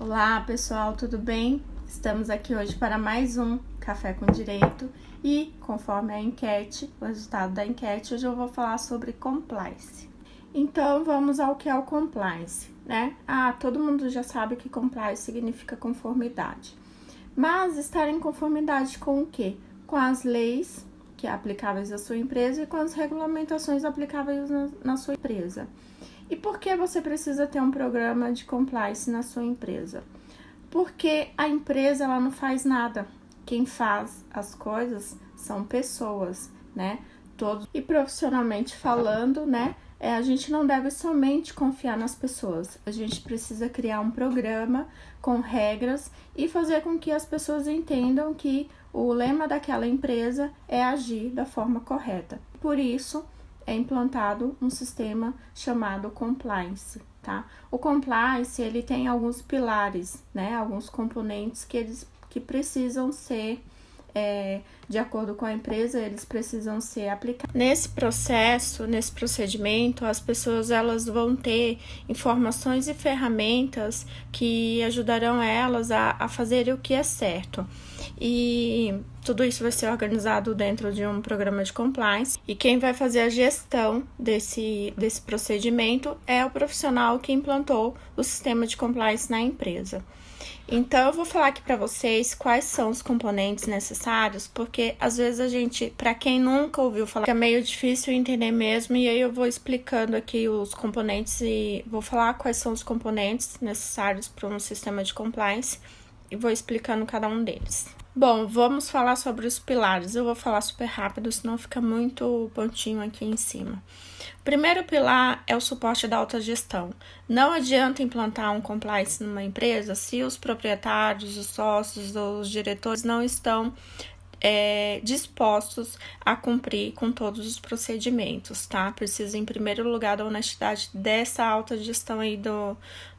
Olá pessoal, tudo bem? Estamos aqui hoje para mais um Café com Direito e, conforme a enquete, o resultado da enquete, hoje eu vou falar sobre compliance. Então, vamos ao que é o compliance, né? Todo mundo já sabe que compliance significa conformidade. Mas estar em conformidade com o quê? Com as leis que é aplicáveis à sua empresa e com as regulamentações aplicáveis na sua empresa. E por que você precisa ter um programa de compliance na sua empresa? Porque a empresa ela não faz nada. Quem faz as coisas são pessoas, né? E profissionalmente falando, né? A gente não deve somente confiar nas pessoas. A gente precisa criar um programa com regras e fazer com que as pessoas entendam que o lema daquela empresa é agir da forma correta. Por isso, é implantado um sistema chamado compliance, tá? O compliance, ele tem alguns pilares, né? Alguns componentes que precisam ser, de acordo com a empresa, eles precisam ser aplicados. Nesse procedimento, as pessoas elas vão ter informações e ferramentas que ajudarão elas a fazer o que é certo. E tudo isso vai ser organizado dentro de um programa de compliance. E quem vai fazer a gestão desse procedimento é o profissional que implantou o sistema de compliance na empresa. Então, eu vou falar aqui para vocês quais são os componentes necessários, porque às vezes para quem nunca ouviu falar, fica meio difícil entender mesmo, e aí eu vou explicando aqui os componentes e vou falar quais são os componentes necessários para um sistema de compliance e vou explicando cada um deles. Bom, vamos falar sobre os pilares. Eu vou falar super rápido, senão fica muito pontinho aqui em cima. O primeiro pilar é o suporte da autogestão. Não adianta implantar um compliance numa empresa se os proprietários, os sócios, os diretores não estão dispostos a cumprir com todos os procedimentos, tá? Precisa, em primeiro lugar, da honestidade dessa autogestão aí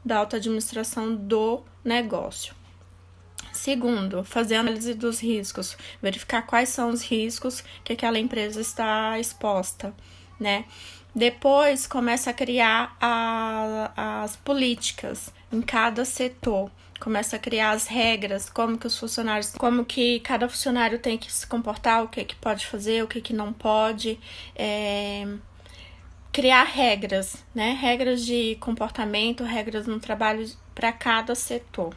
da autoadministração do negócio. Segundo, fazer a análise dos riscos, verificar quais são os riscos que aquela empresa está exposta, né? Depois, começa a criar as políticas em cada setor, começa a criar as regras, como que cada funcionário tem que se comportar, o que pode fazer, o que não pode, criar regras, né? Regras de comportamento, regras no trabalho para cada setor.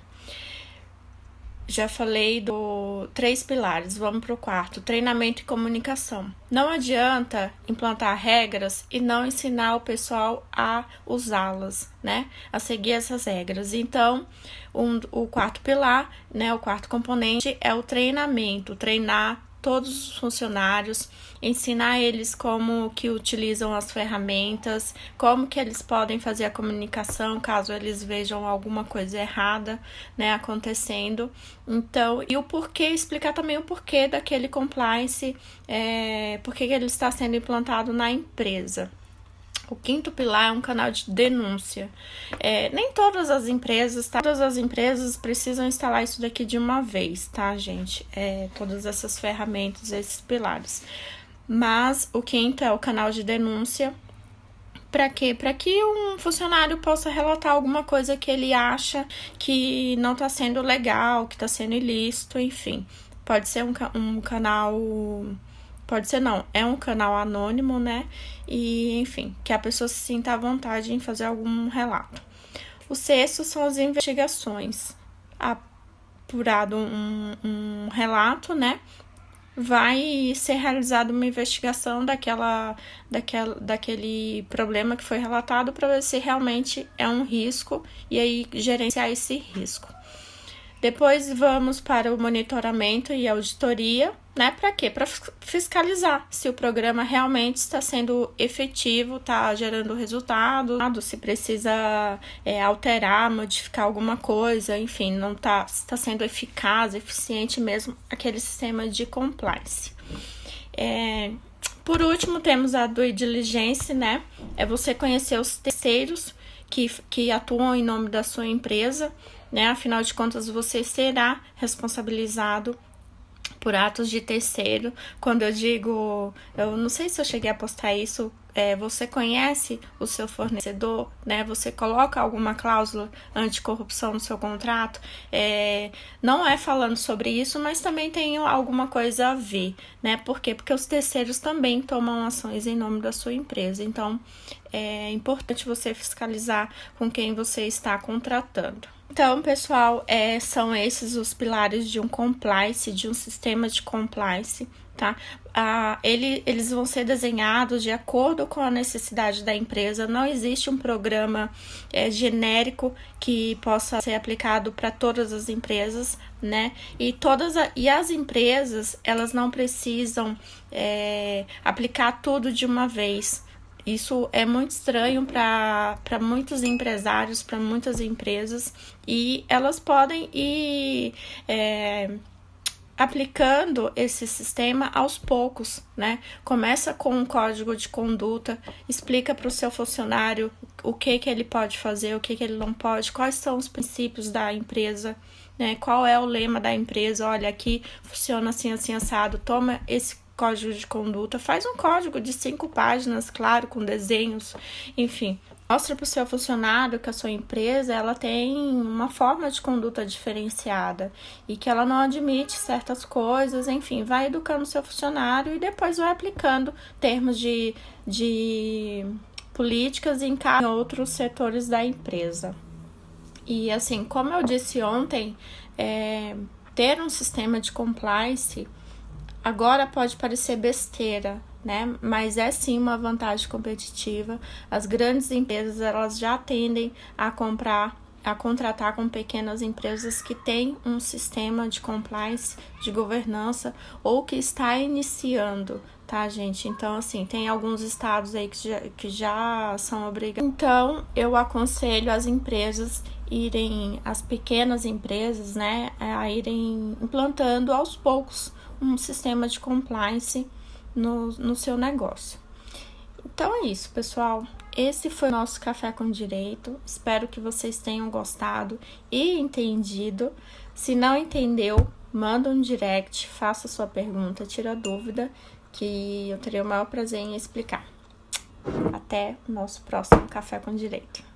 Já falei do 3 pilares, vamos para o quarto, treinamento e comunicação. Não adianta implantar regras e não ensinar o pessoal a usá-las, né? A seguir essas regras. Então, o quarto pilar, né? O quarto componente é o treinamento, treinar todos os funcionários, ensinar eles como que utilizam as ferramentas, como que eles podem fazer a comunicação caso eles vejam alguma coisa errada, né, acontecendo. Então, e o porquê, explicar também o porquê daquele compliance, porque ele está sendo implantado na empresa. O quinto pilar é um canal de denúncia. Nem todas as empresas, tá? Todas as empresas precisam instalar isso daqui de uma vez, tá, gente? Todas essas ferramentas, esses pilares. Mas o quinto é o canal de denúncia. Para quê? Para que um funcionário possa relatar alguma coisa que ele acha que não está sendo legal, que está sendo ilícito, enfim. Pode ser um canal... Pode ser não, é um canal anônimo, né? E, enfim, que a pessoa se sinta à vontade em fazer algum relato. O sexto são as investigações. Apurado um relato, né? Vai ser realizada uma investigação daquele problema que foi relatado para ver se realmente é um risco e aí gerenciar esse risco. Depois vamos para o monitoramento e auditoria, né? Para quê? Para fiscalizar se o programa realmente está sendo efetivo, está gerando resultado, se precisa alterar, modificar alguma coisa, enfim, não está sendo eficaz, eficiente mesmo aquele sistema de compliance. Por último, temos a due diligence, né? É você conhecer os terceiros que atuam em nome da sua empresa, né? Afinal de contas, você será responsabilizado por atos de terceiro. Quando eu digo, eu não sei se eu cheguei a postar isso, você conhece o seu fornecedor, né? Você coloca alguma cláusula anticorrupção no seu contrato. Não é falando sobre isso, mas também tem alguma coisa a ver, né? Por quê? Porque os terceiros também tomam ações em nome da sua empresa. Então, é importante você fiscalizar com quem você está contratando. Então, pessoal, são esses os pilares de um compliance, de um sistema de compliance, tá? Eles vão ser desenhados de acordo com a necessidade da empresa. Não existe um programa genérico que possa ser aplicado para todas as empresas, né? E as empresas, elas não precisam aplicar tudo de uma vez. Isso é muito estranho para muitos empresários, para muitas empresas, e elas podem ir aplicando esse sistema aos poucos, né? Começa com um código de conduta, explica para o seu funcionário o que ele pode fazer, o que ele não pode, quais são os princípios da empresa, né? Qual é o lema da empresa. Olha, aqui funciona assim, assim, assado, toma esse código de conduta, faz um código de 5 páginas, claro, com desenhos, enfim. Mostra para o seu funcionário que a sua empresa ela tem uma forma de conduta diferenciada e que ela não admite certas coisas, enfim, vai educando o seu funcionário e depois vai aplicando termos de políticas em outros setores da empresa. E assim, como eu disse ontem, ter um sistema de compliance agora pode parecer besteira, né? Mas é sim uma vantagem competitiva. As grandes empresas, elas já tendem a contratar com pequenas empresas que têm um sistema de compliance, de governança, ou que está iniciando, tá, gente? Então, assim, tem alguns estados aí que já são obrigados. Então, eu aconselho as empresas as pequenas empresas, né, a irem implantando aos poucos um sistema de compliance no seu negócio. Então é isso, pessoal. Esse foi o nosso Café com Direito. Espero que vocês tenham gostado e entendido. Se não entendeu, manda um direct, faça sua pergunta, tira dúvida, que eu terei o maior prazer em explicar. Até o nosso próximo Café com Direito.